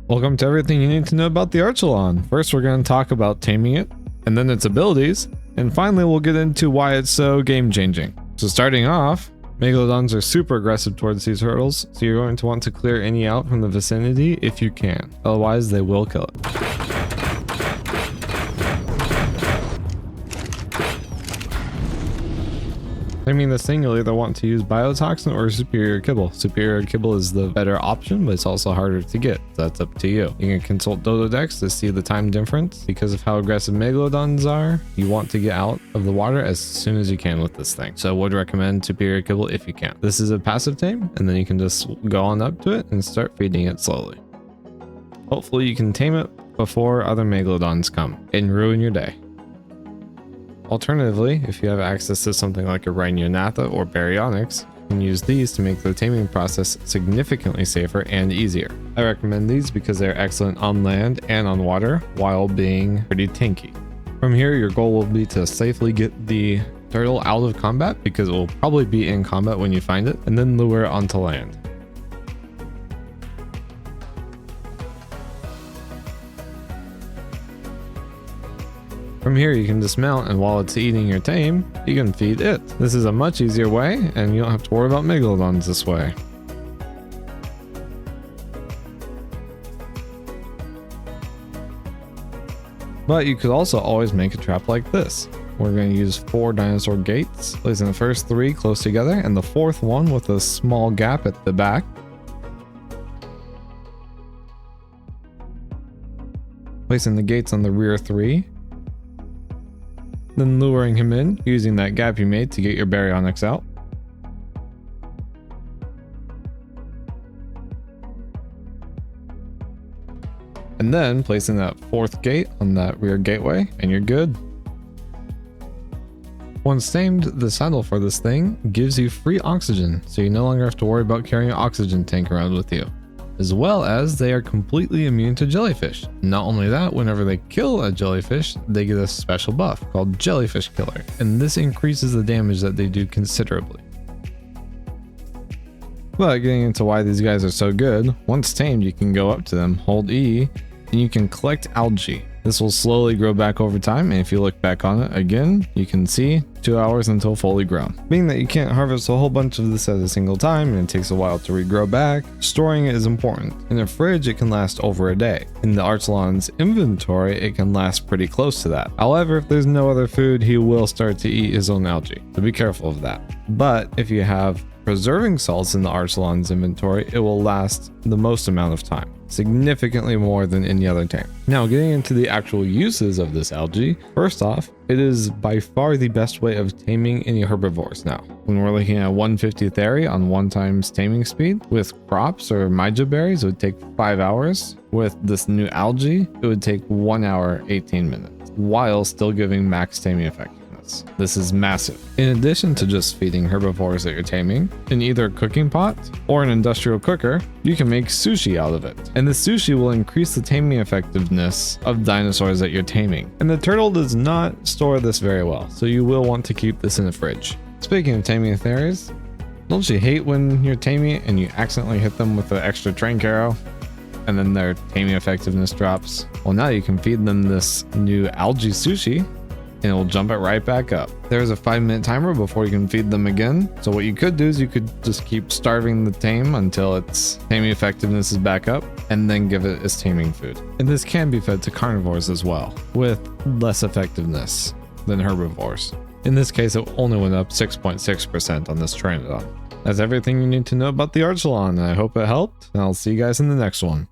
Welcome to everything you need to know about the Archelon. First, we're going to talk about taming it, and then its abilities, and finally we'll get into why it's so game-changing. So starting off, Megalodons are super aggressive towards these turtles, so you're going to want to clear any out from the vicinity if you can. Otherwise, they will kill it. Taming this thing, you'll either want to use biotoxin or superior kibble. Superior kibble is the better option, but it's also harder to get. So that's up to you. You can consult Dododex to see the time difference. Because of how aggressive Megalodons are, you want to get out of the water as soon as you can with this thing. So I would recommend superior kibble if you can. This is a passive tame, and then you can just go on up to it and start feeding it slowly. Hopefully you can tame it before other Megalodons come and ruin your day. Alternatively, if you have access to something like a Rhiniothatha or Baryonyx, you can use these to make the taming process significantly safer and easier. I recommend these because they're excellent on land and on water while being pretty tanky. From here, your goal will be to safely get the turtle out of combat because it will probably be in combat when you find it, and then lure it onto land. From here you can dismount, and while it's eating your tame, you can feed it. This is a much easier way, and you don't have to worry about Megalodons this way. But you could also always make a trap like this. We're going to use 4 dinosaur gates, placing the first 3 close together and the 4th one with a small gap at the back. Placing the gates on the rear 3. Then luring him in, using that gap you made to get your Baryonyx out. And then placing that 4th gate on that rear gateway, and you're good. Once tamed, the saddle for this thing gives you free oxygen, so you no longer have to worry about carrying an oxygen tank around with you. As well as they are completely immune to jellyfish. Not only that, whenever they kill a jellyfish, they get a special buff called Jellyfish Killer, and this increases the damage that they do considerably. But getting into why these guys are so good, once tamed you can go up to them, hold E, and you can collect algae. This will slowly grow back over time, and if you look back on it again, you can see 2 hours until fully grown. Being that you can't harvest a whole bunch of this at a single time and it takes a while to regrow back, storing it is important. In a fridge it can last over a day. In the Archelon's inventory it can last pretty close to that. However, if there's no other food, he will start to eat his own algae, so be careful of that. But if you have preserving salts in the Archelon's inventory, it will last the most amount of time, significantly more than any other tame. Now getting into the actual uses of this algae, first off, it is by far the best way of taming any herbivores now. When we're looking at 1/50th area on 1 times taming speed, with crops or Maija berries it would take 5 hours. With this new algae, it would take 1 hour 18 minutes, while still giving max taming effectiveness. This is massive. In addition to just feeding herbivores that you're taming, in either a cooking pot or an industrial cooker, you can make sushi out of it. And the sushi will increase the taming effectiveness of dinosaurs that you're taming. And the turtle does not store this very well, so you will want to keep this in the fridge. Speaking of taming theories, don't you hate when you're taming and you accidentally hit them with the extra trank arrow and then their taming effectiveness drops? Well, now you can feed them this new algae sushi and it will jump it right back up. There's a 5-minute timer before you can feed them again. So what you could do is you could just keep starving the tame until its taming effectiveness is back up and then give it its taming food. And this can be fed to carnivores as well, with less effectiveness than herbivores. In this case, it only went up 6.6% on this Pteranodon. That's everything you need to know about the Archelon, and I hope it helped, and I'll see you guys in the next one.